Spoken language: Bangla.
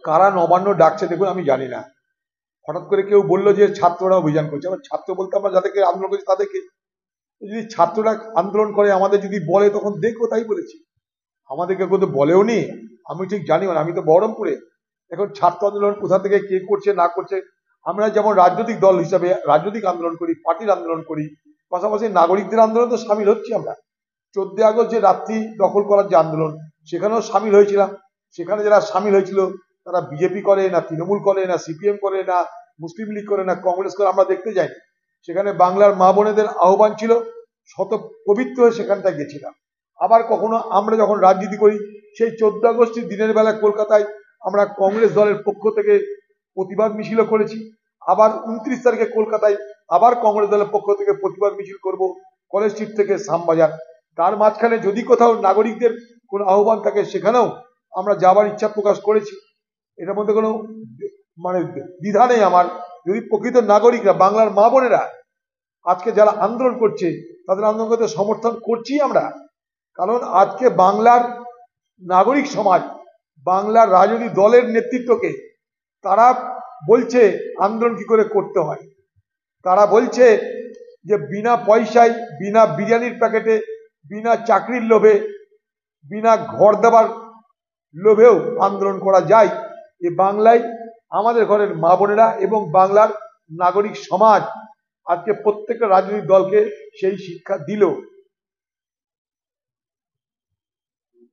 কারা নবান্ন ডাকছে দেখুন, আমি জানি না। হঠাৎ করে কেউ বললো যে ছাত্ররা অভিযান করছে। আবার ছাত্র বলতে আমরা যাদেরকে আন্দোলন করছি তাদেরকে, যদি ছাত্ররা আন্দোলন করে আমাদের যদি বলে তখন দেখবো, তাই বলেছি। আমাদেরকে কেউ তো বলেও নি, আমি ঠিক জানিও না, আমি তো বহরমপুরে। এখন ছাত্র আন্দোলন কোথা থেকে কে করছে না করছে, আমরা যেমন রাজনৈতিক দল হিসাবে রাজনৈতিক আন্দোলন করি, পার্টির আন্দোলন করি, পাশাপাশি নাগরিকদের আন্দোলন তো সামিল হচ্ছি আমরা। 14 আগস্ট যে রাত্রি দখল করার যে আন্দোলন, সেখানেও সামিল হয়েছিলাম। সেখানে যারা সামিল হয়েছিল তারা বিজেপি করে না, তৃণমূল করে না, সিপিএম করে না, মুসলিম লীগ করে না, কংগ্রেস করে, আমরা দেখতে যাই। সেখানে বাংলার মা বোনেদের আহ্বান ছিল, শত পবিত্র হয়ে সেখানটায় গেছিলাম। আবার কখনো আমরা যখন রাজনীতি করি, সেই 14 আগস্টের দিনের বেলা কলকাতায় আমরা কংগ্রেস দলের পক্ষ থেকে প্রতিবাদ মিছিল করেছি। আবার 29 তারিখে কলকাতায় আবার কংগ্রেস দলের পক্ষ থেকে প্রতিবাদ মিছিল করব, কলেজ স্ট্রিট থেকে শ্যামবাজার। তার মাঝখানে যদি কোথাও নাগরিকদের কোনো আহ্বান থাকে, সেখানেও আমরা যাবার ইচ্ছা প্রকাশ করেছি। এটার মধ্যে কোনো মানে দ্বিধা নেই আমার। যদি প্রকৃত নাগরিকরা, বাংলার মা বোনেরা আজকে যারা আন্দোলন করছে, তাদের আন্দোলন করতে সমর্থন করছি আমরা। কারণ আজকে বাংলার নাগরিক সমাজ, বাংলার রাজনৈতিক দলের নেতৃত্বকে তারা বলছে আন্দোলন কি করে করতে হয়। তারা বলছে যে বিনা পয়সায়, বিনা বিরিয়ানির প্যাকেটে, বিনা চাকরির লোভে, বিনা ঘর দেবার লোভেও আন্দোলন করা যায়। এ বাংলায় আমাদের ঘরের মা বোনেরা এবং বাংলার নাগরিক সমাজ আজকে প্রত্যেকটা রাজনৈতিক দলকে সেই শিক্ষা দিল।